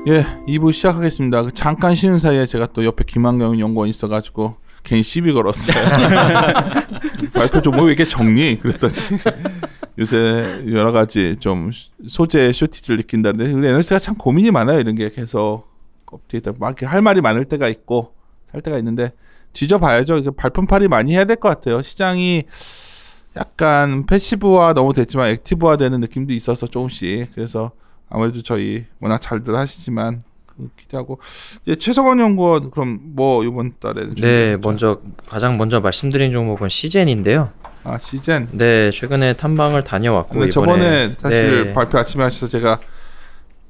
예, 2부 시작하겠습니다. 잠깐 쉬는 사이에 제가 또 옆에 김한경 연구원 있어가지고 괜히 시비 걸었어요. 발표 종목 왜 이렇게 정리? 그랬더니 요새 여러 가지 좀 소재 쇼티지를 느낀다는데 우리 NLC가 참 고민이 많아요. 이런 게 계속 업데이트 막 할 말이 많을 때가 있고 할 때가 있는데 뒤져봐야죠. 발품팔이 많이 해야 될 것 같아요. 시장이 약간 패시브화 너무 됐지만 액티브화 되는 느낌도 있어서 조금씩. 그래서 아무래도 저희 워낙 잘들 하시지만 기대하고 이제 최석원 연구원 그럼 뭐 이번 달에 네, 가장 먼저 말씀드린 종목은 시젠인데요. 아, 시젠. 네, 최근에 탐방을 다녀왔고 근데 저번에 사실 발표 아침에 하셔서 제가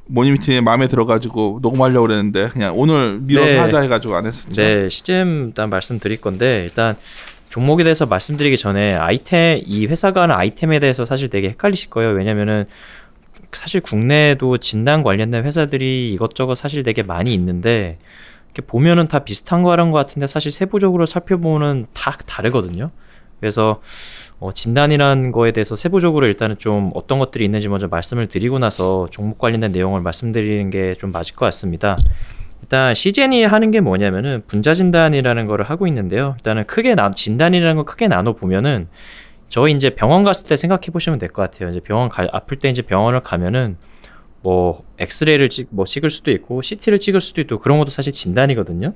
모니미팅에 마음에 들어가지고 녹음하려고 그랬는데 그냥 오늘 미뤄서 하자 해가지고 안 했었죠. 네, 시젠 일단 말씀드릴 건데 일단 종목에 대해서 말씀드리기 전에 이 회사가 하는 아이템에 대해서 사실 되게 헷갈리실 거예요. 왜냐면은 사실 국내에도 진단 관련된 회사들이 이것저것 사실 되게 많이 있는데 이렇게 보면은 다 비슷한 거 하는 것 같은데 사실 세부적으로 살펴보면 다 다르거든요. 그래서 진단이라는 거에 대해서 세부적으로 일단은 좀 어떤 것들이 있는지 먼저 말씀을 드리고 나서 종목 관련된 내용을 말씀드리는 게 좀 맞을 것 같습니다. 일단 시젠이 하는 게 뭐냐면은 분자 진단이라는 거를 하고 있는데요. 일단은 진단이라는 걸 크게 나눠 보면은 저희 이제 병원 갔을 때 생각해 보시면 될 것 같아요. 이제 아플 때 이제 병원을 가면은 뭐 엑스레이를 찍을 수도 있고 CT를 찍을 수도 있고 그런 것도 사실 진단이거든요.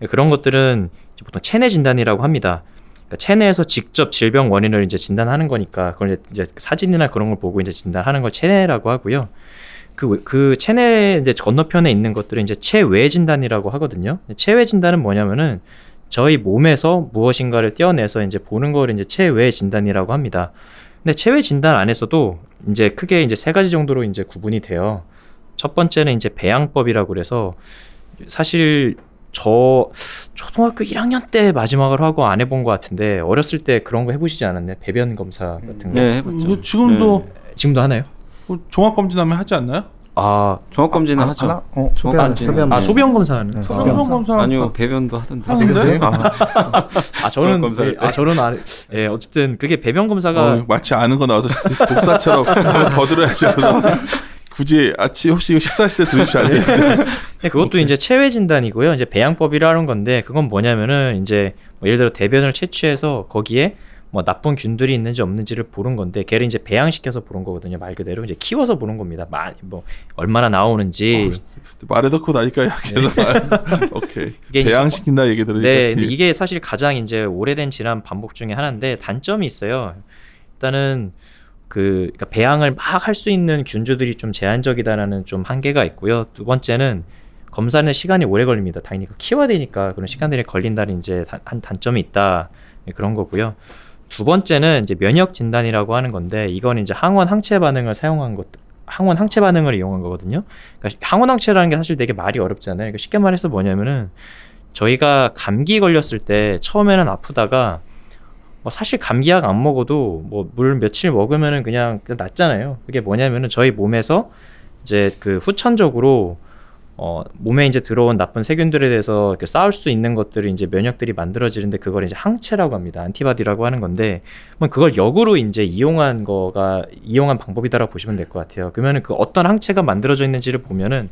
그런 것들은 이제 보통 체내 진단이라고 합니다. 그러니까 체내에서 직접 질병 원인을 이제 진단하는 거니까 그걸 이제 사진이나 그런 걸 보고 이제 진단하는 걸 체내라고 하고요. 그 체내 이제 건너편에 있는 것들은 이제 체외 진단이라고 하거든요. 체외 진단은 뭐냐면은 저희 몸에서 무엇인가를 떼어내서 이제 보는 걸 이제 체외 진단이라고 합니다. 근데 체외 진단 안에서도 이제 크게 이제 세 가지 정도로 이제 구분이 돼요. 첫 번째는 이제 배양법이라고 그래서 사실 저 초등학교 1학년 때 마지막으로 하고 안 해본 것 같은데 어렸을 때 그런 거 해보시지 않았나요? 배변 검사 같은 거. 네, 해봤죠. 지금도 지금도 하나요? 종합 검진하면 하지 않나요? 아, 종합 검진은 하죠. 소변 검사는 네, 소변 검사 아니요, 배변도 하던데. 저는 어쨌든 그게 배변 검사가 마치 아는 거 나와서 독사처럼 거들어야지. 굳이 혹시 식사하실 때 들으시면 안 되는데. 네, 그것도 이제 체외 진단이고요. 이제 배양법이라는 건데 그건 뭐냐면은 이제 예를 들어 대변을 채취해서 거기에 뭐 나쁜 균들이 있는지 없는지를 보는 건데 걔를 이제 배양시켜서 보는 거거든요. 말 그대로 이제 키워서 보는 겁니다. 뭐 얼마나 나오는지 말에 넣고 나니까 오케이. 배양시킨다 얘기 들으니까. 네, 근데 이게 사실 가장 이제 오래된 질환 반복 중에 하나인데 단점이 있어요. 일단은 그러니까 배양을 막 할 수 있는 균주들이 좀 제한적이다라는 좀 한계가 있고요. 두 번째는 검사는 시간이 오래 걸립니다. 당연히 키워야 되니까 그런 시간들이 걸린다는 이제 한 단점이 있다. 그런 거고요. 두 번째는 이제 면역 진단이라고 하는 건데 이건 이제 항원 항체 반응을 항원 항체 반응을 이용한 거거든요. 그러니까 항원 항체라는 게 사실 되게 말이 어렵잖아요. 그러니까 쉽게 말해서 뭐냐면은 저희가 감기 걸렸을 때 처음에는 아프다가 뭐 사실 감기약 안 먹어도 뭐 물 며칠 먹으면은 그냥 낫잖아요. 그게 뭐냐면은 저희 몸에서 이제 그 후천적으로 몸에 이제 들어온 나쁜 세균들에 대해서 이렇게 싸울 수 있는 것들이 이제 면역들이 만들어지는데 그걸 이제 항체라고 합니다. 안티바디라고 하는 건데 그걸 역으로 이제 이용한 방법이다라고 보시면 될 것 같아요. 그러면은 그 어떤 항체가 만들어져 있는지를 보면은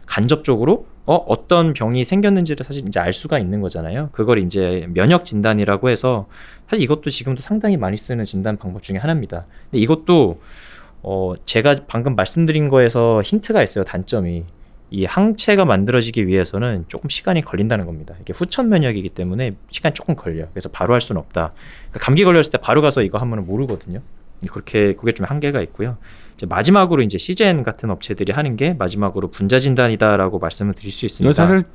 간접적으로 어떤 병이 생겼는지를 사실 이제 알 수가 있는 거잖아요. 그걸 이제 면역 진단이라고 해서 사실 이것도 지금도 상당히 많이 쓰는 진단 방법 중에 하나입니다. 근데 이것도 제가 방금 말씀드린 거에서 힌트가 있어요. 단점이. 이 항체가 만들어지기 위해서는 조금 시간이 걸린다는 겁니다. 이게 후천 면역이기 때문에 시간이 조금 걸려요. 그래서 바로 할 수는 없다. 그러니까 감기 걸렸을 때 바로 가서 이거 하면 모르거든요. 그게 좀 한계가 있고요. 이제 마지막으로 이제 시젠 같은 업체들이 하는 게 마지막으로 분자 진단이다라고 말씀을 드릴 수 있습니다. 이거 사실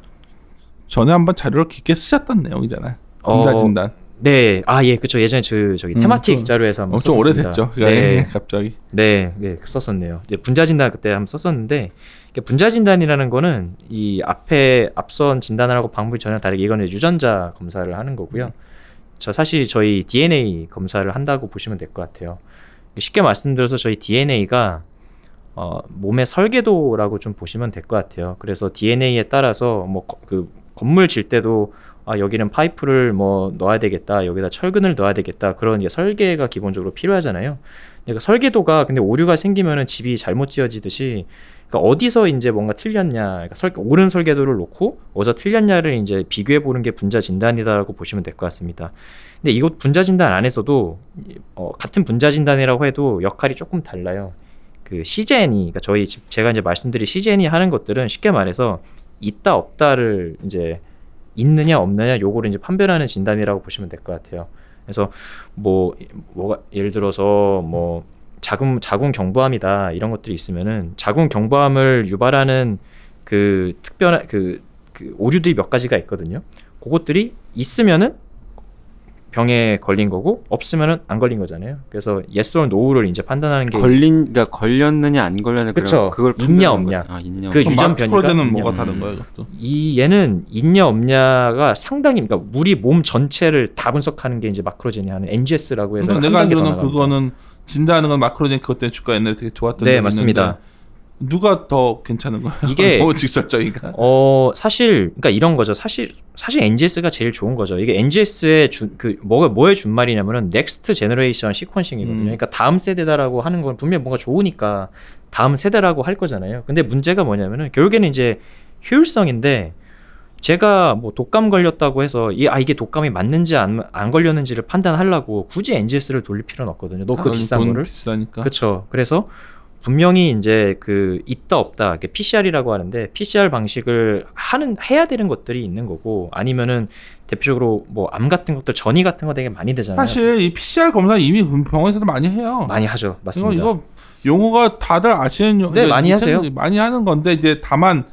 전에 한번 자료를 깊게 쓰셨던 내용이잖아요. 분자 진단. 네, 예, 그렇죠. 예전에 저기 테마틱 자료에서 한번 좀 썼습니다. 오래됐죠. 네, 갑자기. 네, 썼었네요. 이제 분자 진단 그때 한번 썼었는데 분자 진단이라는 거는 이 앞선 진단하고 방법이 전혀 다르게 이거는 유전자 검사를 하는 거고요. 사실 저희 DNA 검사를 한다고 보시면 될 것 같아요. 쉽게 말씀드려서 저희 DNA가 몸의 설계도라고 좀 보시면 될 것 같아요. 그래서 DNA에 따라서 뭐 그 건물 질 때도 아 여기는 파이프를 뭐 넣어야 되겠다, 여기다 철근을 넣어야 되겠다, 그런 이제 설계가 기본적으로 필요하잖아요. 그러니까 설계도가 근데 오류가 생기면은 집이 잘못 지어지듯이, 그러니까 어디서 이제 뭔가 틀렸냐, 그러니까 옳은 설계도를 놓고 어디서 틀렸냐를 이제 비교해 보는 게 분자 진단이다라고 보시면 될 것 같습니다. 근데 이것 분자 진단 안에서도 같은 분자 진단이라고 해도 역할이 조금 달라요. 그 CGN이, 그러니까 제가 이제 말씀드린 CGN이 하는 것들은 쉽게 말해서 있다 없다를 이제 있느냐 없느냐 요거를 이제 판별하는 진단이라고 보시면 될 것 같아요. 그래서 뭐가 예를 들어서 뭐 자궁 경부암이다 이런 것들이 있으면은 자궁 경부암을 유발하는 그 특별한 그 오류들이 몇 가지가 있거든요. 그것들이 있으면은 병에 걸린 거고 없으면은 안 걸린 거잖아요. 그래서 yes or no를 이제 판단하는 게 그러니까 걸렸느냐 안 걸렸느냐 그쵸. 그걸 있냐 없냐. 있냐. 그 유전 변이가 마스프로제는 뭐가 다른 거예요, 이것도? 얘는 있냐 없냐가 상당히, 그러니까 우리 몸 전체를 다 분석하는 게 이제 마크로제니 하는 NGS라고 해서. 내가 알기로는 그거는 진단하는 건 마크로제니 그것 때문에 주가 옛날에 되게 좋았던. 네, 맞습니다. 누가 더 괜찮은 거예요? 이게 너무 직설적인가? 사실 그러니까 이런 거죠. 사실 NGS가 제일 좋은 거죠. 이게 NGS의 뭐의 준말이냐면은 Next Generation Sequencing이거든요. 그러니까 다음 세대다라고 하는 건 분명 뭔가 좋으니까 다음 세대라고 할 거잖아요. 근데 문제가 뭐냐면은 결국에는 이제 효율성인데, 제가 뭐 독감 걸렸다고 해서 이게 독감이 맞는지 안 걸렸는지를 판단하려고 굳이 NGS를 돌릴 필요는 없거든요. 너 그 비싼 거를. 비싸니까. 그렇죠. 그래서 분명히 이제 있다 없다, PCR이라고 하는데 PCR 방식을 해야 되는 것들이 있는 거고, 아니면은 대표적으로 뭐 암 같은 것들, 전이 같은 거 되게 많이 되잖아요. 사실 이 PCR 검사 이미 병원에서도 많이 해요. 많이 하죠. 맞습니다. 이거 용어가 다들 아시는 네, 많이 하세요. 많이 하는 건데, 이제 다만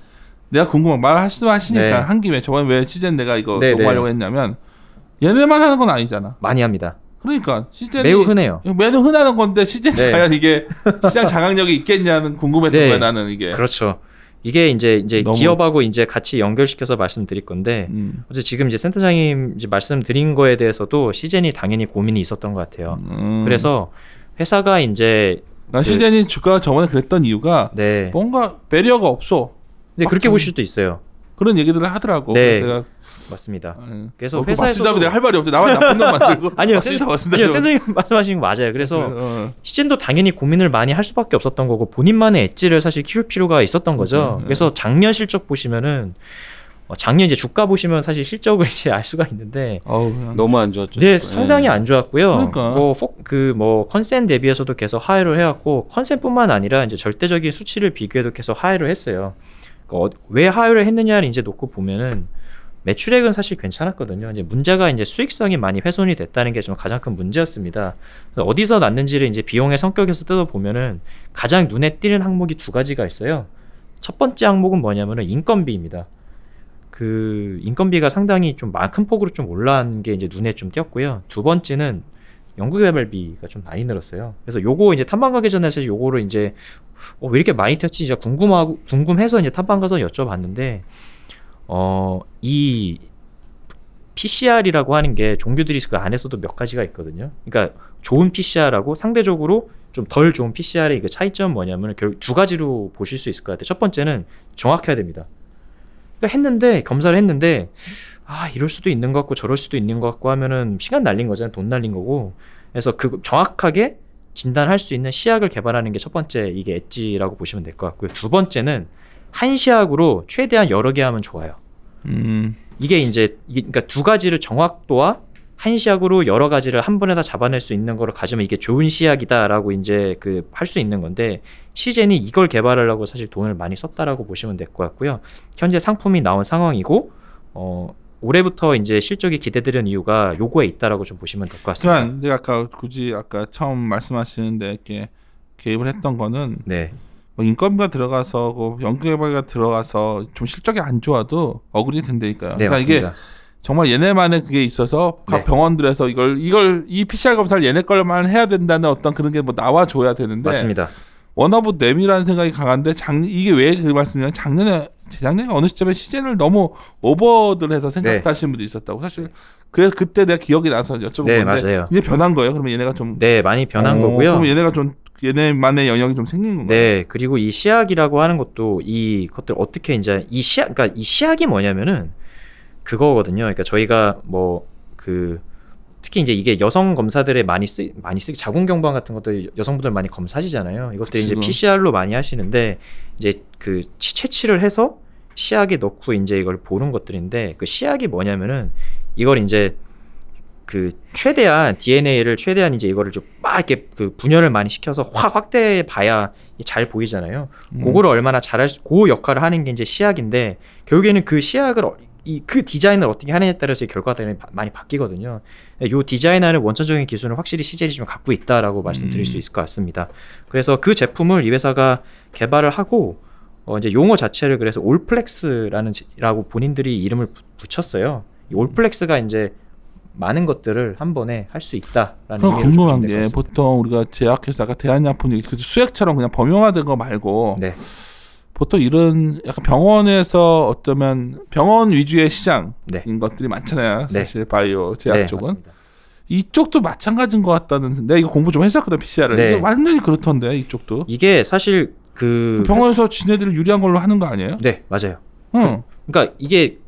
내가 궁금한 말씀하시니까 네. 한 김에 저번에 왜 시즌 내가 이거 네, 녹음하려고 했냐면, 얘네만 하는 건 아니잖아. 많이 합니다. 그러니까 시즌이 매우 흔해요. 매우 흔한 건데 시즌 네. 과연 이게 시장 장악력이 있겠냐는 궁금했던 네. 거야 나는. 이게 그렇죠. 이게 이제 너무... 기업하고 이제 같이 연결시켜서 말씀드릴 건데, 어제 지금 이제 센터장님 이제 말씀드린 거에 대해서도 시즌이 당연히 고민이 있었던 것 같아요. 그래서 회사가 이제 시즌이 주가가 저번에 그랬던 이유가 네. 뭔가 배리어가 없어. 네, 그렇게 볼 수도 있어요. 그런 얘기들을 하더라고. 네. 내가 맞습니다. 그래서 회사에서 내가 할 말이 없는데 나만 나쁜 놈 만들고. 아니요, 센터장님 말씀하신 거 맞아요. 그래서 시즌도 당연히 고민을 많이 할 수밖에 없었던 거고, 본인만의 엣지를 사실 키울 필요가 있었던 거죠. 그래서 작년 실적 보시면은 작년 이제 주가 보시면 사실 실적을 이제 알 수가 있는데 너무 안 좋았죠. 네, 상당히 안 좋았고요. 그러니까. 뭐 컨센 대비해서도 계속 하회를 해왔고, 컨센뿐만 아니라 이제 절대적인 수치를 비교해도 계속 하회를 했어요. 왜 하회를 했느냐를 이제 놓고 보면은 매출액은 사실 괜찮았거든요. 이제 문제가 이제 수익성이 많이 훼손이 됐다는 게 좀 가장 큰 문제였습니다. 어디서 났는지를 이제 비용의 성격에서 뜯어보면은 가장 눈에 띄는 항목이 두 가지가 있어요. 첫 번째 항목은 뭐냐면은 인건비입니다. 인건비가 상당히 좀 큰 폭으로 좀 올라간 게 이제 눈에 좀 띄었고요. 두 번째는 연구개발비가 좀 많이 늘었어요. 그래서 요거 이제 탐방 가기 전에 사실 요거를 이제 왜 이렇게 많이 튀었지 이제 궁금해서 이제 탐방 가서 여쭤봤는데, 이 PCR이라고 하는 게 종류들이 그 안에서도 몇 가지가 있거든요. 그러니까 좋은 PCR하고 상대적으로 좀 덜 좋은 PCR의 그 차이점은 뭐냐면 결국 두 가지로 보실 수 있을 것 같아요. 첫 번째는 정확해야 됩니다. 그러니까 검사를 했는데 이럴 수도 있는 것 같고 저럴 수도 있는 것 같고 하면은 시간 날린 거잖아요. 돈 날린 거고. 그래서 정확하게 진단할 수 있는 시약을 개발하는 게 첫 번째 이게 엣지라고 보시면 될 것 같고요. 두 번째는 한 시약으로 최대한 여러 개 하면 좋아요. 이게 그러니까 두 가지를 정확도와 한 시약으로 여러 가지를 한 번에 다 잡아낼 수 있는 거를 가지면 이게 좋은 시약이다라고 이제 할 수 있는 건데, 시젠이 이걸 개발하려고 사실 돈을 많이 썼다라고 보시면 될 것 같고요. 현재 상품이 나온 상황이고, 올해부터 이제 실적이 기대되는 이유가 요거에 있다라고 좀 보시면 될 것 같습니다. 그러니까 내가 아까 처음 말씀하시는데 이렇게 개입을 했던 거는 네. 인건비가 들어가서 연구개발가 들어가서 좀 실적이 안 좋아도 억울이 된다니까요. 네, 그러니까 맞습니다. 이게 정말 얘네만의 그게 있어서 각 네. 병원들에서 이 PCR 검사를 얘네 걸만 해야 된다는 어떤 그런 게 나와줘야 되는데, 맞습니다. 워너브 내미라는 생각이 강한데 이게 왜 그 말씀이냐면 재작년에 어느 시점에 시즌을 너무 오버들 해서 생각하시는 분도 있었다고. 사실 그래서 그때 내가 기억이 나서 여쭤본 네, 건데 맞아요. 이제 변한 거예요? 그러면 얘네가 좀 많이 변한 거고요. 그럼 얘네가 좀 얘네만의 영역이 좀 생긴 건가요? 네, 그리고 이 시약이라고 하는 것도 이것들 어떻게 이제 그러니까 이 시약이 뭐냐면은 그거거든요. 그러니까 저희가 뭐 특히 이제 이게 여성 검사들의 많이 쓰기 자궁경부암 같은 것도 여성분들 많이 검사하시잖아요. 이것들이 이제 PCR로 많이 하시는데 이제 그 채취를 해서 시약에 넣고 이제 이걸 보는 것들인데 그 시약이 뭐냐면은 이걸 이제 그 최대한 DNA를 최대한 이제 이거를 좀 막 이렇게 그 분열을 많이 시켜서 확대해 봐야 잘 보이잖아요. 그거를 얼마나 잘할 그 역할을 하는 게 이제 시약인데 결국에는 그 시약을 그 디자인을 어떻게 하느냐에 따라서 결과가 많이 바뀌거든요. 이 디자인하는 원천적인 기술은 확실히 CGL이 좀 갖고 있다라고 말씀드릴 수 있을 것 같습니다. 그래서 그 제품을 이 회사가 개발을 하고 이제 용어 자체를 그래서 올플렉스라고 본인들이 이름을 붙였어요. 이 올플렉스가 이제 많은 것들을 한 번에 할 수 있다라는 그럼 궁금한 게 보통 우리가 제약회사가 대한약품이 수액처럼 그냥 범용화된 거 말고 네. 보통 이런 약간 병원에서 어쩌면 병원 위주의 시장인 네. 것들이 많잖아요. 네. 사실 바이오 제약 네, 쪽은. 맞습니다. 이쪽도 마찬가지인 것 같다는. 내가 이거 공부 좀 했었거든 PCR을. 네. 이게 완전히 그렇던데 이쪽도. 이게 사실 병원에서 지네들이 유리한 걸로 하는 거 아니에요? 네, 맞아요. 응. 그러니까 이게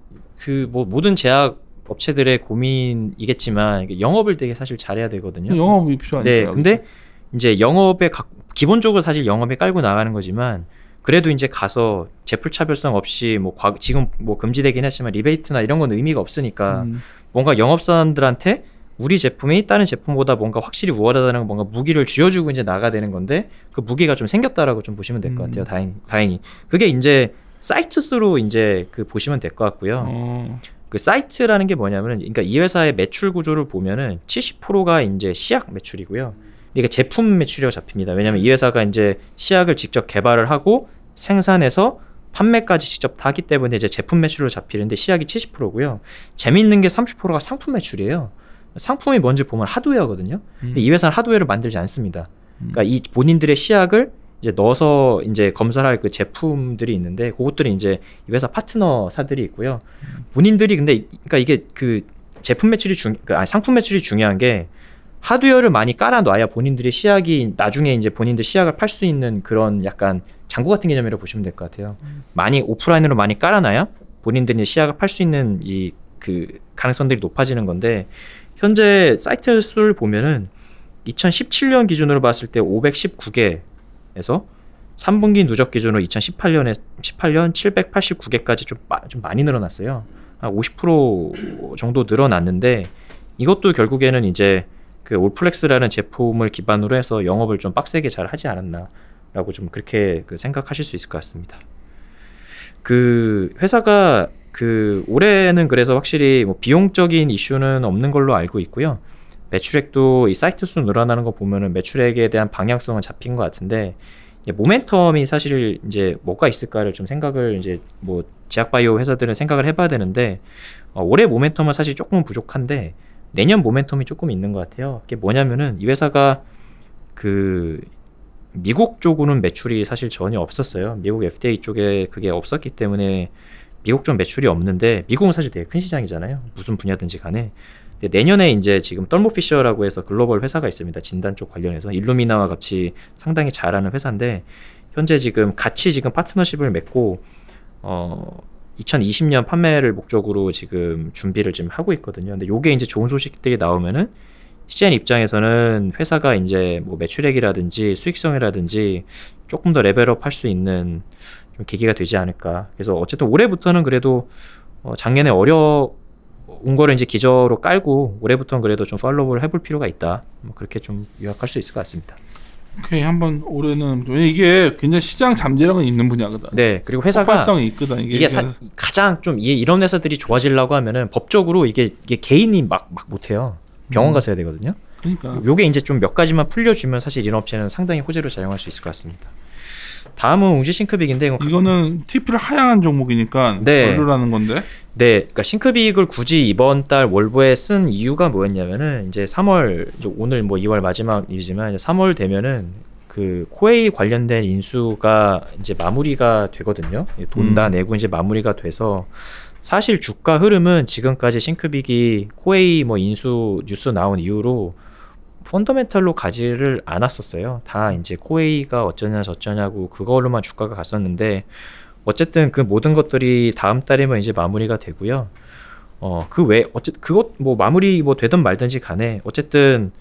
뭐 모든 제약 업체들의 고민이겠지만 영업을 되게 사실 잘해야 되거든요. 영업이 필요하니까. 네, 근데 이제 영업에 기본적으로 사실 영업에 깔고 나가는 거지만 그래도 이제 가서 제품 차별성 없이 지금 금지되긴 했지만 리베이트나 이런 건 의미가 없으니까 뭔가 영업사원들한테 우리 제품이 다른 제품보다 뭔가 확실히 우월하다는 뭔가 무기를 쥐어주고 이제 나가야 되는 건데 그 무기가 좀 생겼다라고 좀 보시면 될 것 같아요. 다행히 그게 이제 사이트 수로 이제 보시면 될 것 같고요. 그 사이트라는 게 뭐냐면은 그러니까 이 회사의 매출 구조를 보면은 70%가 이제 시약 매출이고요. 이게 제품 매출이라고 잡힙니다. 왜냐하면 이 회사가 이제 시약을 직접 개발을 하고 생산해서 판매까지 직접 다 하기 때문에 이제 제품 매출로 잡히는데 시약이 70%고요. 재미있는 게 30%가 상품 매출이에요. 상품이 뭔지 보면 하드웨어거든요. 근데 이 회사는 하드웨어를 만들지 않습니다. 그러니까 이 본인들의 시약을 이제 넣어서 이제 검사를 할 그 제품들이 있는데 그것들이 이제 이 회사 파트너사들이 있고요. 본인들이 근데 그러니까 이게 그 제품 매출이 상품 매출이 중요한 게 하드웨어를 많이 깔아놔야 본인들의 시약이 나중에 이제 본인들 시약을 팔 수 있는 그런 약간 장고 같은 개념이라고 보시면 될 것 같아요. 많이 오프라인으로 많이 깔아놔야 본인들이 시약을 팔 수 있는 그 가능성들이 높아지는 건데 현재 사이트 수를 보면은 2017년 기준으로 봤을 때 519개에서 3분기 누적 기준으로 2018년 789개까지 좀 많이 늘어났어요. 한 50% 정도 늘어났는데 이것도 결국에는 이제 그 올플렉스라는 제품을 기반으로 해서 영업을 좀 빡세게 잘 하지 않았나라고 좀 그렇게 생각하실 수 있을 것 같습니다. 그 회사가 올해는 그래서 확실히 비용적인 이슈는 없는 걸로 알고 있고요. 매출액도 이 사이트 수 늘어나는 거 보면은 매출액에 대한 방향성은 잡힌 것 같은데 모멘텀이 사실 이제 뭐가 있을까를 좀 생각을 이제 제약바이오 회사들은 생각을 해봐야 되는데 올해 모멘텀은 사실 조금은 부족한데 내년 모멘텀이 조금 있는 것 같아요. 그게 뭐냐면은 이 회사가 미국 쪽으로는 매출이 사실 전혀 없었어요. 미국 FDA 쪽에 그게 없었기 때문에 미국 쪽 매출이 없는데 미국은 사실 되게 큰 시장이잖아요. 무슨 분야든지 간에. 근데 내년에 이제 지금 떨모피셔라고 해서 글로벌 회사가 있습니다. 진단 쪽 관련해서 일루미나와 같이 상당히 잘하는 회사인데 현재 같이 파트너십을 맺고 2020년 판매를 목적으로 지금 준비를 지금 하고 있거든요. 근데 요게 이제 좋은 소식들이 나오면은 CGN 입장에서는 회사가 이제 매출액이라든지 수익성이라든지 조금 더 레벨업 할 수 있는 좀 계기가 되지 않을까. 그래서 어쨌든 올해부터는 그래도 작년에 어려운 거를 이제 기저로 깔고 올해부터는 그래도 좀 팔로우를 해볼 필요가 있다. 그렇게 좀 요약할 수 있을 것 같습니다. 오케이, 한번 올해는 이게 굉장히 시장 잠재력은 있는 분야거든. 네, 그리고 회사가 폭발성이 있거든. 이게 가장 좀 이런 회사들이 좋아지려고 하면은 법적으로 이게 개인이 막 못해요. 병원 가서 해야 되거든요. 그러니까 요게 이제 좀 몇 가지만 풀려주면 사실 이런 업체는 상당히 호재로 작용할 수 있을 것 같습니다. 다음은 웅지 싱크빅인데 이거는 TP를 하향한 종목이니까 원료라는 건데. 네, 그러니까 싱크빅을 굳이 이번 달 월보에 쓴 이유가 뭐였냐면은 이제 3월 오늘 2월 마지막이지만 이제 3월 되면은 그 코웨이 관련된 인수가 이제 마무리가 되거든요. 돈 다 내고 이제 마무리가 돼서 사실 주가 흐름은 지금까지 싱크빅이 코웨이 인수 뉴스 나온 이후로 펀더멘탈로 가지를 않았었어요. 다 이제 코웨이가 어쩌냐 저쩌냐고 그걸로만 주가가 갔었는데 어쨌든 그 모든 것들이 다음 달이면 이제 마무리가 되고요. 그 외 어쨌든 그것 뭐 마무리 뭐 되든 말든지 간에 어쨌든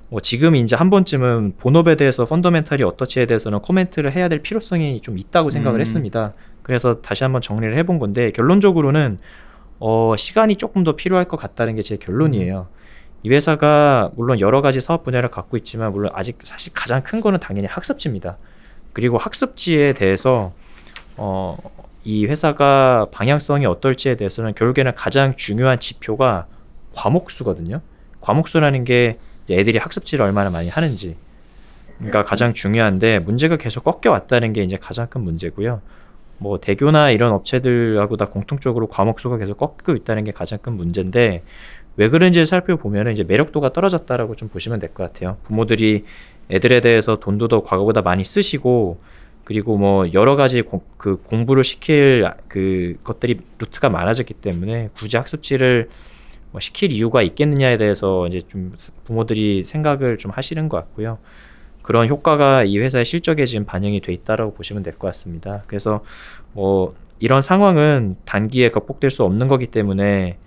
뭐 지금 이제 한 번쯤은 본업에 대해서 펀더멘탈이 어떠치에 대해서는 코멘트를 해야 될 필요성이 좀 있다고 생각을 했습니다. 그래서 다시 한번 정리를 해본 건데 결론적으로는 시간이 조금 더 필요할 것 같다는 게 제 결론이에요. 이 회사가 물론 여러 가지 사업 분야를 갖고 있지만 물론 아직 사실 가장 큰 거는 당연히 학습지입니다. 그리고 학습지에 대해서 이 회사가 방향성이 어떨지에 대해서는 결국에는 가장 중요한 지표가 과목수거든요. 과목수라는 게 애들이 학습지를 얼마나 많이 하는지 그러니까 가장 중요한데 문제가 계속 꺾여왔다는 게 이제 가장 큰 문제고요. 뭐 대교나 이런 업체들하고 다 공통적으로 과목수가 계속 꺾이고 있다는 게 가장 큰 문제인데 왜 그런지 살펴보면 이제 매력도가 떨어졌다라고 좀 보시면 될 것 같아요. 부모들이 애들에 대해서 돈도 더 과거보다 많이 쓰시고 그리고 뭐 여러 가지 공부를 시킬 것들이 루트가 많아졌기 때문에 굳이 학습지를 뭐 시킬 이유가 있겠느냐에 대해서 이제 좀 부모들이 생각을 좀 하시는 것 같고요. 그런 효과가 이 회사의 실적에 지금 반영이 돼 있다라고 보시면 될 것 같습니다. 그래서 뭐 이런 상황은 단기에 극복될 수 없는 거기 때문에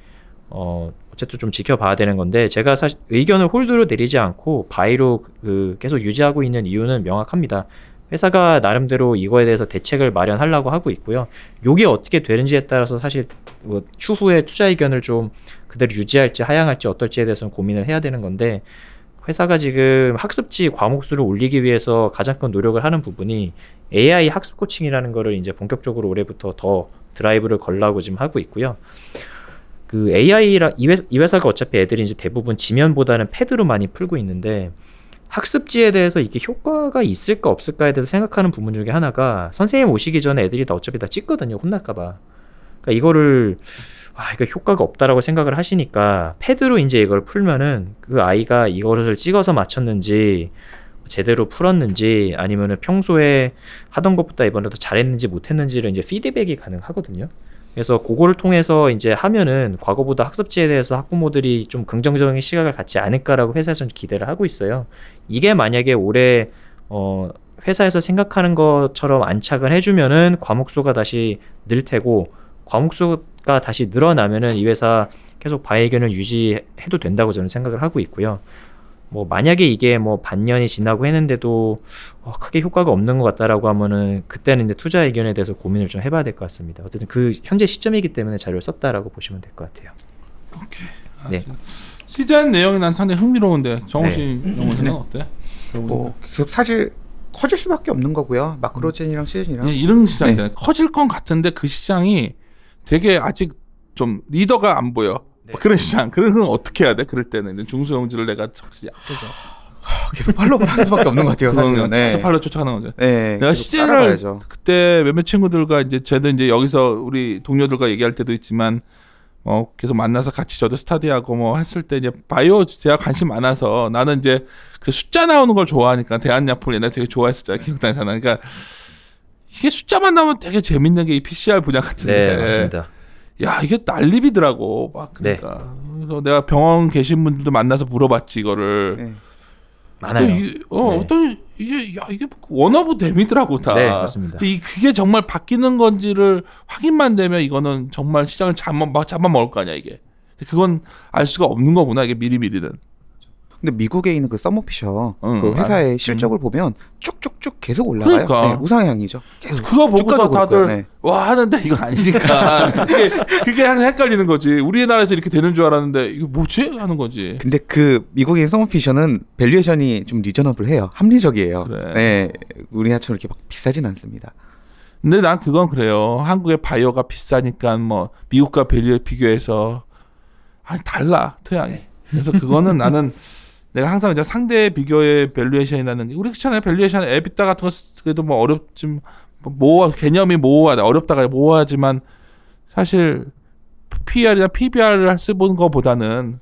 어쨌든 좀 지켜봐야 되는 건데 제가 사실 의견을 홀드로 내리지 않고 바이로 계속 유지하고 있는 이유는 명확합니다. 회사가 나름대로 이거에 대해서 대책을 마련하려고 하고 있고요. 요게 어떻게 되는지에 따라서 사실 뭐 추후에 투자 의견을 좀 그대로 유지할지 하향할지 어떨지에 대해서는 고민을 해야 되는 건데 회사가 지금 학습지 과목수를 올리기 위해서 가장 큰 노력을 하는 부분이 AI 학습 코칭이라는 거를 이제 본격적으로 올해부터 더 드라이브를 걸라고 지금 하고 있고요. 이 회사가 어차피 애들이 이제 대부분 지면보다는 패드로 많이 풀고 있는데 학습지에 대해서 이게 효과가 있을까 없을까에 대해서 생각하는 부분 중에 하나가 선생님 오시기 전에 애들이 다 어차피 다 찍거든요. 혼날까봐. 그러니까 이거를 이거 효과가 없다라고 생각을 하시니까 패드로 이제 이걸 풀면은 그 아이가 이거를 찍어서 맞췄는지 제대로 풀었는지 아니면은 평소에 하던 것보다 이번에 더 잘했는지 못했는지를 이제 피드백이 가능하거든요. 그래서 그거를 통해서 이제 하면은 과거보다 학습지에 대해서 학부모들이 좀 긍정적인 시각을 갖지 않을까라고 회사에서는 기대를 하고 있어요. 이게 만약에 올해 회사에서 생각하는 것처럼 안착을 해주면은 과목수가 다시 늘 테고 과목수가 다시 늘어나면은 이 회사 계속 바이견을 유지해도 된다고 저는 생각을 하고 있고요. 뭐 만약에 이게 뭐 반년이 지나고 했는데도 크게 효과가 없는 것 같다라고 하면은 그때는 이제 투자 의견에 대해서 고민을 좀 해봐야 될 것 같습니다. 어쨌든 그 현재 시점이기 때문에 자료를 썼다라고 보시면 될 것 같아요. 오케이. 알았습니다. 시장 내용이 난 상당히 흥미로운데 정우씨 영훈이는 어때? 사실 커질 수밖에 없는 거고요. 마크로젠이랑 시즌이랑 이런 시장이잖아요. 커질 건 같은데 그 시장이 되게 아직 좀 리더가 안 보여. 그런 시장. 그런 건 어떻게 해야 돼? 그럴 때는 중소형주를 내가 혹시 약해서 계속 팔로우를 할 수밖에 없는 것 같아요. 사실은. 계속 팔로 쫓아가는 거죠. 네, 내가 시제를 그때 몇몇 친구들과 이제 저도 이제 여기서 우리 동료들과 얘기할 때도 있지만 계속 만나서 같이 저도 스터디하고 뭐 했을 때 이제 바이오 제가 관심 많아서 나는 이제 그 숫자 나오는 걸 좋아하니까 대한약품을 옛날에 되게 좋아했었잖아요. 기억나잖아. 그러니까 이게 숫자만 나오면 되게 재밌는 게 이 PCR 분야 같은데. 네, 맞습니다. 야, 이게 난립이더라고. 막 그러니까. 그래서 내가 병원 계신 분들도 만나서 물어봤지 이거를. 많아요. 어떤 이게 원오브 댐이더라고 다. 네, 맞습니다. 그게 정말 바뀌는 건지를 확인만 되면 이거는 정말 시장을 잡아먹을 거 아니야 이게. 그건 알 수가 없는 거구나 이게 미리미리는. 근데 미국에 있는 그 서머피셔 그 회사의 실적을 보면 쭉쭉쭉 계속 올라가요. 그러니까. 네, 우상향이죠. 계속 그거 보고서 다들 네. 와 하는데 이건 아니니까 그게 항상 헷갈리는 거지. 우리나라에서 이렇게 되는 줄 알았는데 이거 뭐지 하는 거지. 근데 그 미국의 서머피셔는 밸류에이션이 좀 리저너블해요. 합리적이에요. 그래. 네, 우리나라처럼 이렇게 막 비싸진 않습니다. 근데 난 그건 그래요. 한국의 바이오가 비싸니까 뭐 미국과 밸류에 비교해서 달라 토양이. 그래서 그거는 나는 내가 항상 이제 상대 비교의 밸류에이션이라는 게 우리 그렇잖아요. 밸류에이션 에비타 같은 거 그래도 뭐 어렵지 개념이 모호하다 어렵다가 모호하지만 사실 PER이나 PBR을 쓰는 거보다는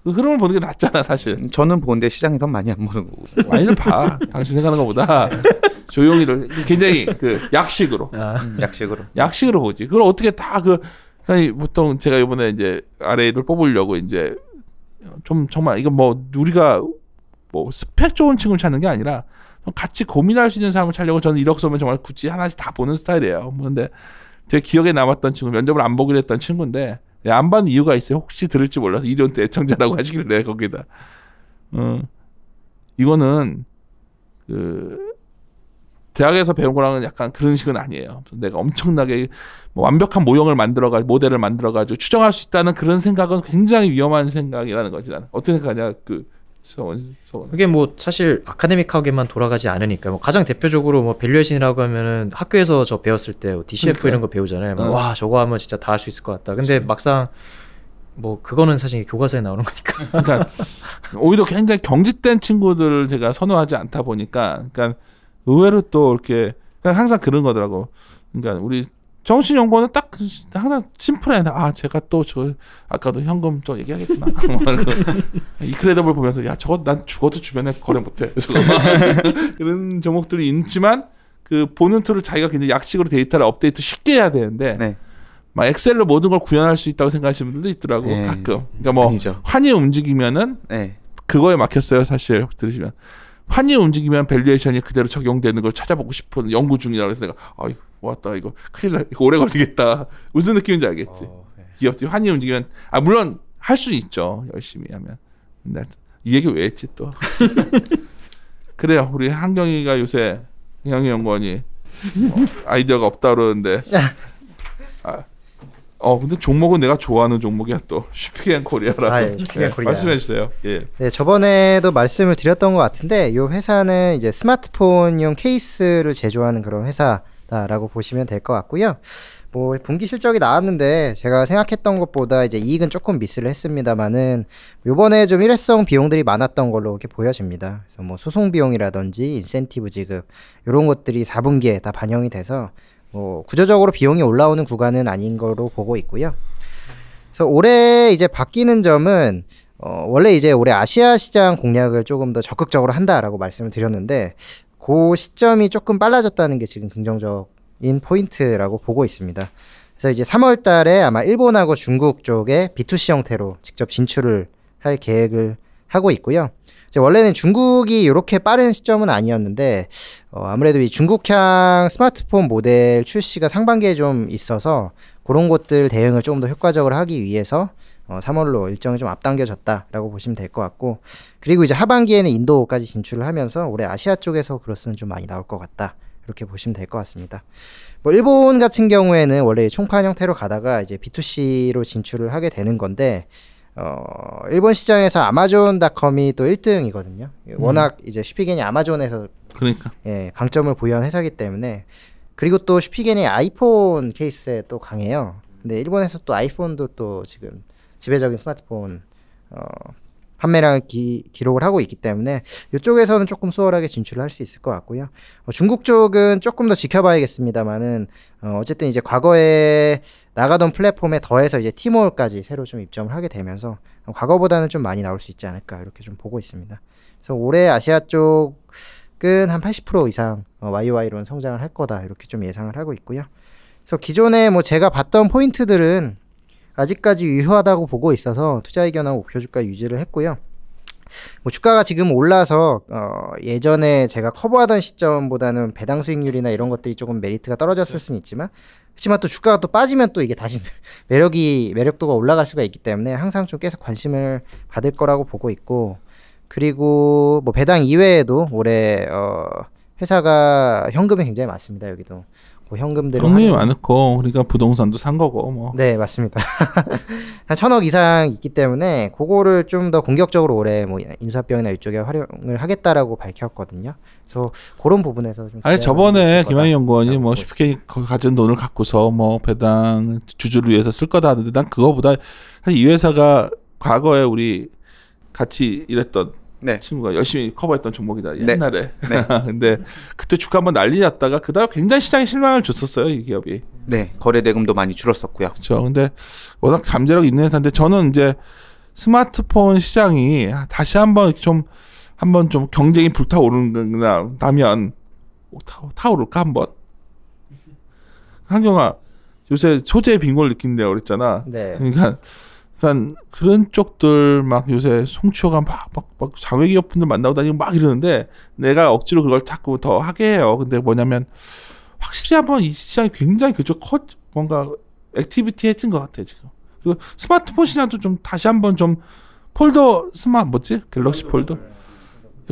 그 흐름을 보는 게 낫잖아 사실. 저는 보는데 시장에선 많이 안 보는 거고. 많이들 봐. 당신 생각하는 것보다 조용히를 굉장히 그 약식으로 약식으로 보지. 그걸 어떻게 다 사실 보통 제가 이번에 이제 RA들 뽑으려고 이제 좀 정말 이건 뭐 우리가 뭐 스펙 좋은 친구를 찾는 게 아니라 같이 고민할 수 있는 사람을 찾려고 저는 이력서면 정말 굳이 하나씩 다 보는 스타일이에요. 근데 제 기억에 남았던 친구 면접을 안 보기로 했던 친구인데 안 받는 이유가 있어요. 혹시 들을지 몰라서 이론대 애청자라고 하시길래 거기다. 이거는 대학에서 배운 거랑은 약간 그런 식은 아니에요. 내가 엄청나게 뭐 완벽한 모형을 만들어가지고 모델을 만들어가지고 추정할 수 있다는 그런 생각은 굉장히 위험한 생각이라는 거지. 나는 어떻게 생각하냐 그게 뭐 사실 아카데믹하게만 돌아가지 않으니까 뭐 가장 대표적으로 뭐 밸류에이션이라고 하면은 학교에서 저 배웠을 때 DCF 그러니까. 이런 거 배우잖아요. 와 저거 하면 진짜 다 할 수 있을 것 같다. 근데 막상 뭐 그거는 사실 교과서에 나오는 거니까. 그러니까 오히려 굉장히 경직된 친구들을 제가 선호하지 않다 보니까, 그러니까 의외로 또 이렇게 그냥 항상 그런 거더라고. 그러니까 우리 정신연구원은 딱 항상 심플해. 제가 또 아까도 현금 또 얘기하겠구나. 이크레더블 보면서 야 저거 난 죽어도 주변에 거래 못해. 그런 종목들이 있지만 그 보는 툴을 자기가 굉장히 약식으로 데이터를 업데이트 쉽게 해야 되는데. 네. 막 엑셀로 모든 걸 구현할 수 있다고 생각하시는 분들도 있더라고. 네. 가끔. 그러니까 뭐 아니죠. 환이 움직이면은 네. 그거에 막혔어요. 사실 들으시면 환이 움직이면 밸류에이션이 그대로 적용되는 걸 찾아보고 싶은 연구 중이라고 해서 내가 왔다 이거 큰일 나 이거 오래 걸리겠다. 무슨 느낌인지 알겠지. 네. 기업들이 환이 움직이면 물론 할 수 있죠. 열심히 하면. 근데 이 얘기 왜 했지 또. 그래요. 우리 한경이가 요새 경영연구원이 아이디어가 없다 그러는데 근데 종목은 내가 좋아하는 종목이야 또. 슈피겐코리아라고. 예, 슈피겐코리아. 말씀해 주세요. 예. 네, 저번에도 말씀을 드렸던 것 같은데 이 회사는 이제 스마트폰용 케이스를 제조하는 그런 회사다라고 보시면 될 것 같고요. 뭐 분기 실적이 나왔는데 제가 생각했던 것보다 이제 이익은 조금 미스를 했습니다만은 요번에 좀 일회성 비용들이 많았던 걸로 이렇게 보여집니다. 그래서 뭐 소송 비용이라든지 인센티브 지급 이런 것들이 4분기에 다 반영이 돼서 구조적으로 비용이 올라오는 구간은 아닌 거로 보고 있고요. 그래서 올해 이제 바뀌는 점은 원래 이제 올해 아시아 시장 공략을 조금 더 적극적으로 한다라고 말씀을 드렸는데 그 시점이 조금 빨라졌다는 게 지금 긍정적인 포인트라고 보고 있습니다. 그래서 이제 3월 달에 아마 일본하고 중국 쪽에 B2C 형태로 직접 진출을 할 계획을 하고 있고요. 원래는 중국이 이렇게 빠른 시점은 아니었는데 아무래도 이 중국향 스마트폰 모델 출시가 상반기에 좀 있어서 그런 것들 대응을 조금 더 효과적으로 하기 위해서 3월로 일정이 좀 앞당겨졌다라고 보시면 될 것 같고, 그리고 이제 하반기에는 인도까지 진출을 하면서 올해 아시아 쪽에서 그로스는 좀 많이 나올 것 같다 이렇게 보시면 될 것 같습니다. 뭐 일본 같은 경우에는 원래 총판 형태로 가다가 이제 B2C로 진출을 하게 되는 건데 일본 시장에서 아마존닷컴이 또 1등이거든요. 워낙 이제 슈피겐이 아마존에서 그러니까 강점을 보유한 회사이기 때문에, 그리고 또 슈피겐이 아이폰 케이스에 또 강해요. 근데 일본에서 또 아이폰도 또 지금 지배적인 스마트폰 판매량을 기록을 하고 있기 때문에 이쪽에서는 조금 수월하게 진출을 할 수 있을 것 같고요. 중국 쪽은 조금 더 지켜봐야겠습니다만은 어쨌든 이제 과거에 나가던 플랫폼에 더해서 이제 티몰까지 새로 좀 입점을 하게 되면서 과거보다는 좀 많이 나올 수 있지 않을까 이렇게 좀 보고 있습니다. 그래서 올해 아시아 쪽은 한 80% 이상 YOY로는 성장을 할 거다 이렇게 좀 예상을 하고 있고요. 그래서 기존에 뭐 제가 봤던 포인트들은 아직까지 유효하다고 보고 있어서 투자 의견하고 목표 주가 유지를 했고요. 뭐 주가가 지금 올라서 예전에 제가 커버하던 시점보다는 배당 수익률이나 이런 것들이 조금 메리트가 떨어졌을 수는 있지만, 그렇지만 또 주가가 또 빠지면 또 이게 다시 매력도가 올라갈 수가 있기 때문에 항상 좀 계속 관심을 받을 거라고 보고 있고, 그리고 뭐 배당 이외에도 올해 회사가 현금이 굉장히 많습니다. 여기도 현금들이 많고, 그러니까 부동산도 산 거고 뭐. 네, 맞습니다. 한 1,000억 이상 있기 때문에 그거를 좀 더 공격적으로 올해 뭐 인수합병이나 이쪽에 활용을 하겠다라고 밝혔거든요. 그래서 그런 부분에서 좀 저번에 김한희 연구원이 뭐 쉽게 가진 돈을 갖고서 뭐 배당 주주를 위해서 쓸 거다 하는데, 난 그거보다 사실 이 회사가 과거에 우리 같이 일했던 친구가 열심히 커버했던 종목이다 옛날에. 네. 근데 그때 주가 한번 난리 났다가 그다음 굉장히 시장에 실망을 줬었어요 이 기업이. 네, 거래 대금도 많이 줄었었고요. 그렇죠. 근데 워낙 잠재력 있는 회사인데, 저는 이제 스마트폰 시장이 다시 한번 좀 경쟁이 불타오르면 타오를까 한번. 한경아 요새 소재 빈곤을 느낀다고 그랬잖아. 네. 그러니까 그런 쪽들 막 요새 송치호가 막 자회기업분들 만나고 다니고 막 이러는데, 내가 억지로 그걸 자꾸 더 하게 해요. 근데 뭐냐면 확실히 한번 이 시장이 굉장히 뭔가 액티비티해진 것 같아 지금. 그리고 스마트폰 시장도 좀 다시 한번 좀 폴더 갤럭시 폴더.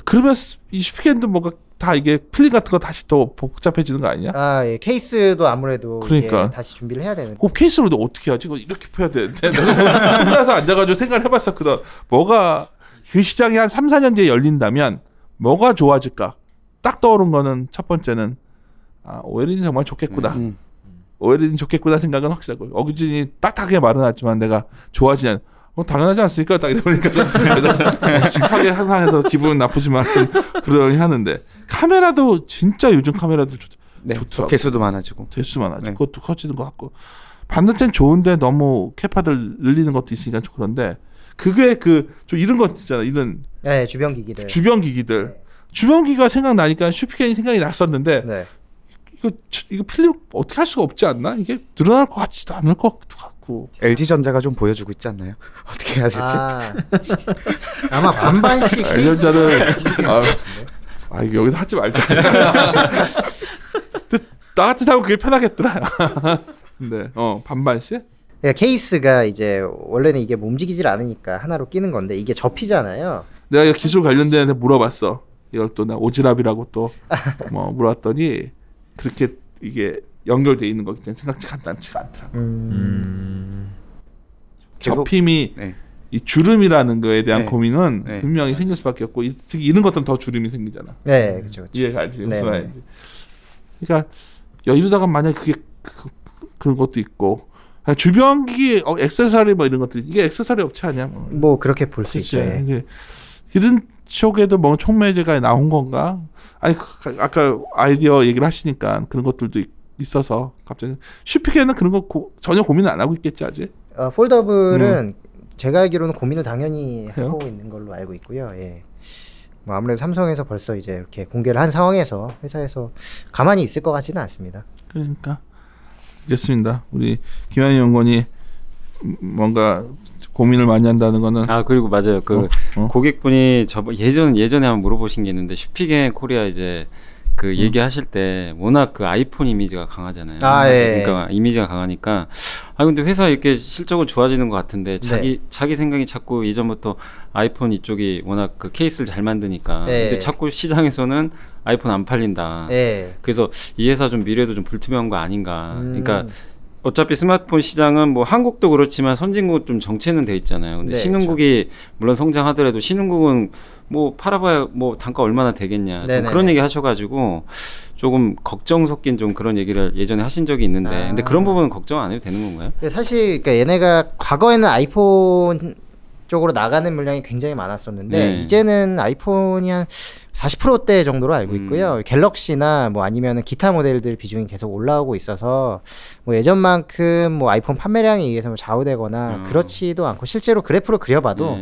그러면 이 슈피겐도 뭔가 다 이게 필름 같은 거 다시 더 복잡해지는 거 아니냐? 아, 예. 케이스도 아무래도 그러니까 다시 준비를 해야 되는데. 그 케이스로 어떻게 하지? 이거 이렇게 펴야 되는데 내가 혼자서 앉아가지고 생각을 해봤었거든. 뭐가 그 시장이 한 3, 4년 뒤에 열린다면 뭐가 좋아질까? 딱 떠오른 거는 첫 번째는 OLED는 정말 좋겠구나. OLED는 좋겠구나 생각은 확실하고 어규진이 딱딱하게 말은 하지만 내가 좋아지냐 당연하지 않습니까? 딱 이러니까 씩하게 항상 해서 기분 나쁘지만 좀 그러니 하는데 카메라도 진짜 요즘 카메라도 좋더라고. 개수도 많아지고 개수 많아지고 그것도 커지는 것 같고 반도체는 좋은데 너무 캐파들 늘리는 것도 있으니까 좀 그런데 그게 좀 이런 것 있잖아. 이런 주변 기기들. 주변 기기가 생각나니까 슈피겐이 생각이 났었는데 네. 이거 필름 어떻게 할 수가 없지 않나? 이게 늘어날 것 같지도 않을 것 같고. LG전자가 좀 보여주고 있지 않나요? 어떻게 해야 될지. 아마 반반씩. LG전자는 이거 여기서 하지 말자. 나같이 사면 그게 편하겠더라. 네, 반반씩. 그러니까 케이스가 이제 원래는 이게 움직이질 않으니까 하나로 끼는 건데 이게 접히잖아요. 내가 이거 기술 관련된 애한테 물어봤어. 이걸 또 나 오지랖이라고 또 물어봤더니 그렇게 이게 연결돼 있는 거기 때문에 생각지 간단치가 않더라고. 접힘이 이 주름이라는 거에 대한 고민은 분명히 생길 수밖에 없고 특히 이런 것들은 더 주름이 생기잖아. 네, 그렇죠. 이해가지 무슨 말인지. 그러니까 이러다가 만약 그게 그런 것도 있고 주변 기기 액세서리 이런 것들이 이게 액세서리 업체 아니야? 뭐 그렇게 볼 수 있죠. 이런 쪽에도 뭐 촉매제가 나온 건가? 아니 아까 아이디어 얘기를 하시니까 그런 것들도 있어서 갑자기 슈피겐은 그런 거 전혀 고민을 안 하고 있겠지 아직? 폴더블은 제가 알기로는 고민을 당연히 하고 있는 걸로 알고 있고요. 예. 뭐 아무래도 삼성에서 벌써 이제 이렇게 공개를 한 상황에서 회사에서 가만히 있을 것 같지는 않습니다. 그러니까 알겠습니다. 우리 김한희 연구원이 뭔가 고민을 많이 한다는 거는 그리고 맞아요. 고객분이 예전에 한번 물어보신 게 있는데 슈피겐 코리아 이제 그 얘기하실 때 워낙 그 아이폰 이미지가 강하잖아요. 그러니까 이미지가 강하니까 근데 회사 이렇게 실적은 좋아지는 것 같은데 자기 생각이 자꾸 예전부터 아이폰 이쪽이 워낙 그 케이스를 잘 만드니까 근데 자꾸 시장에서는 아이폰 안 팔린다. 그래서 이 회사 좀 미래도 좀 불투명한 거 아닌가. 그러니까 어차피 스마트폰 시장은 뭐 한국도 그렇지만 선진국 좀 정체는 돼 있잖아요. 근데 신흥국이 물론 성장하더라도 신흥국은 뭐 팔아봐야 뭐 단가 얼마나 되겠냐 그런 얘기 하셔가지고 조금 걱정 섞인 좀 그런 얘기를 예전에 하신 적이 있는데 근데 그런 부분은 걱정 안 해도 되는 건가요? 사실 그러니까 얘네가 과거에는 아이폰 쪽으로 나가는 물량이 굉장히 많았었는데 이제는 아이폰이 한 40%대 정도로 알고 있고요. 갤럭시나 뭐 아니면은 기타 모델들 비중이 계속 올라오고 있어서 뭐 예전만큼 뭐 아이폰 판매량에 의해서 뭐 좌우되거나 그렇지도 않고 실제로 그래프로 그려봐도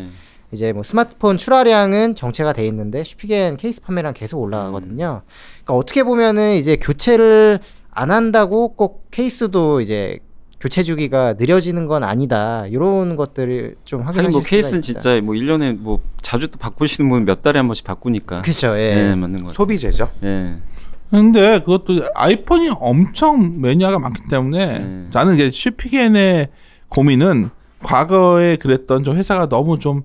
이제 뭐 스마트폰 출하량은 정체가 돼 있는데 슈피겐 케이스 판매량 계속 올라가거든요. 그러니까 어떻게 보면은 이제 교체를 안 한다고 꼭 케이스도 이제 교체 주기가 느려지는 건 아니다. 이런 것들을 좀 확인하실 뭐 수가 케이스는 있다. 진짜 뭐 1년에 뭐 자주 또 바꾸시는 분은 몇 달에 한 번씩 바꾸니까. 그렇죠. 맞는 것 같아요. 소비재죠. 근데 그것도 아이폰이 엄청 매니아가 많기 때문에 나는 이제 슈피겐의 고민은 과거에 그랬던 좀 회사가 너무 좀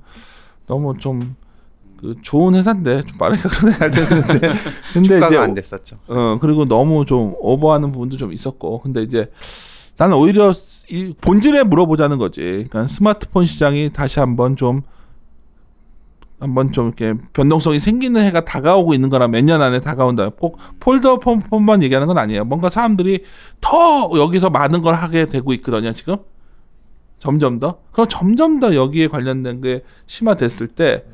그 좋은 회사인데 좀 빠르게 그런 할 때는데 근데 이제 안 됐었죠. 그리고 너무 좀 오버하는 부분도 좀 있었고 근데 이제 나는 오히려 이 본질에 물어보자는 거지. 그러니까 스마트폰 시장이 다시 한번 좀 이렇게 변동성이 생기는 해가 다가오고 있는 거라 몇 년 안에 다가온다. 꼭 폴더폰만 얘기하는 건 아니에요. 뭔가 사람들이 더 여기서 많은 걸 하게 되고 있거든요, 지금. 점점 더. 그럼 점점 더 여기에 관련된 게 심화됐을 때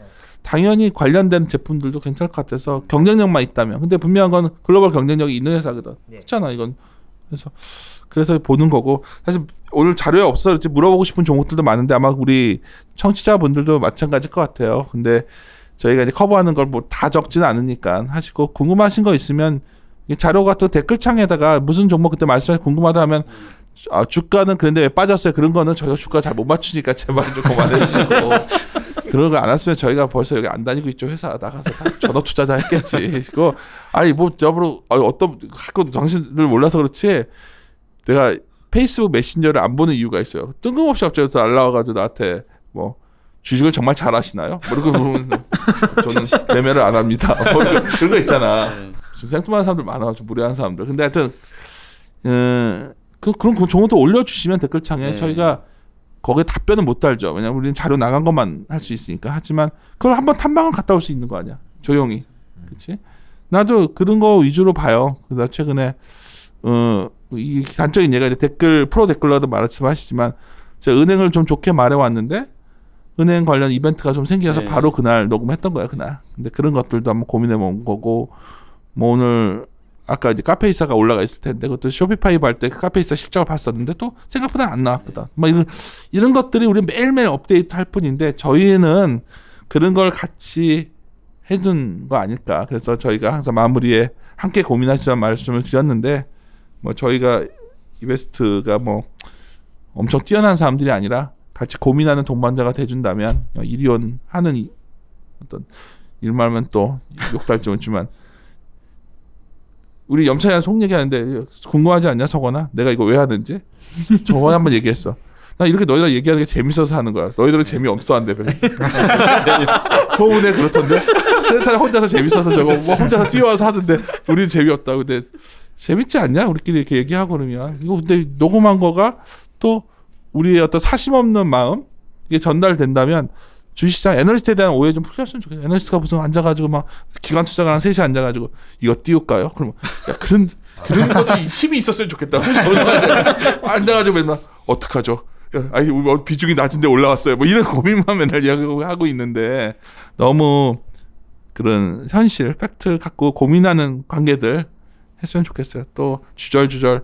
당연히 관련된 제품들도 괜찮을 것 같아서 경쟁력만 있다면. 근데 분명한 건 글로벌 경쟁력이 있는 회사거든. 그렇잖아, 이건. 그래서 보는 거고 사실 오늘 자료에 없어서 그렇지 물어보고 싶은 종목들도 많은데 아마 우리 청취자분들도 마찬가지일 것 같아요. 근데 저희가 이제 커버하는 걸 뭐 다 적지는 않으니까 하시고 궁금하신 거 있으면 이 자료가 또 댓글창에다가 무슨 종목 그때 말씀하셔서 궁금하다 하면 주가는 그런데 왜 빠졌어요? 그런 거는 저희가 주가 잘 못 맞추니까 제발 좀 그만해 주시고 그런 거 안 왔으면 저희가 벌써 여기 안 다니고 있죠. 회사 나가서 다 전업 투자자 했겠지. 그거 아니 뭐 여부로 어떤 거 당신들 몰라서 그렇지 내가 페이스북 메신저를 안 보는 이유가 있어요. 뜬금없이 갑자기 날라와가지고 나한테 뭐 주식을 정말 잘하시나요? 뭐 이렇게 저는 매매를 안 합니다. 뭐 그런 거 있잖아. 생뚱맞은 사람들 많아, 좀 무례한 사람들. 근데 하여튼 그런 정보도 올려주시면 댓글창에 저희가 거기에 답변은 못 달죠. 왜냐면 우리는 자료 나간 것만 할 수 있으니까. 하지만 그걸 한번 탐방을 갔다 올 수 있는 거 아니야. 조용히. 그렇지? 나도 그런 거 위주로 봐요. 그래서 최근에 이 단적인 예가 댓글 프로 댓글러도 말씀하시지만 제가 은행을 좀 좋게 말해왔는데 은행 관련 이벤트가 좀 생겨서 바로 그날 녹음했던 거야 그날. 근데 그런 것들도 한번 고민해본 거고 뭐 오늘 아까 이제 카페이사가 올라가 있을 텐데 그것도 쇼피파이 할 때 카페이사 실적을 봤었는데 또 생각보다 안 나왔거든. 막 이런 것들이 우리 매일매일 업데이트 할 뿐인데 저희는 그런 걸 같이 해둔 거 아닐까. 그래서 저희가 항상 마무리에 함께 고민하시자는 말씀을 드렸는데 뭐 저희가 이베스트가 뭐 엄청 뛰어난 사람들이 아니라 같이 고민하는 동반자가 돼준다면 이리온 하는 어떤 일말면 또 욕달지 않지만 우리 염차이랑 속 얘기하는데 궁금하지 않냐 석원아? 내가 이거 왜 하는지? 저번에 한번 얘기했어. 나 이렇게 너희랑 얘기하는 게 재밌어서 하는 거야. 너희들은 재미없어 한대. 재미없어. 소문에 그렇던데 세타 혼자서 재밌어서 저거 뭐 혼자서 뛰어와서 하는데 우리는 재미없다고. 근데 재밌지 않냐? 우리끼리 이렇게 얘기하고 그러면. 이거 근데 녹음한 거가 또 우리의 어떤 사심 없는 마음 이게 전달된다면 주식시장 애널리스트에 대한 오해 좀 풀렸으면 좋겠어요. 애널리스트가 무슨 앉아가지고 막 기관 투자가랑 셋이 앉아가지고 이거 띄울까요? 그러면 야 그런 것도 힘이 있었으면 좋겠다. 앉아가지고 맨날 어떡하죠? 아니 비중이 낮은데 올라왔어요. 뭐 이런 고민만 맨날 이야기하고 있는데 너무 그런 현실 팩트 갖고 고민하는 관계들 했으면 좋겠어요. 또 주절주절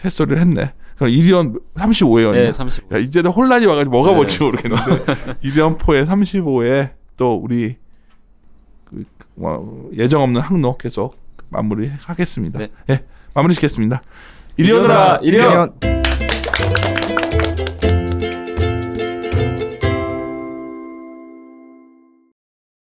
햇소리를 했네. 이리온 35회였나? 네, 35회. 야, 이제는 혼란이 와가지고 뭐가 뭔지 모르겠는데 이리온포의 35회 또 우리 예정 없는 항로 계속 마무리하겠습니다. 네. 마무리 짓겠습니다. 이리온으로 이리온.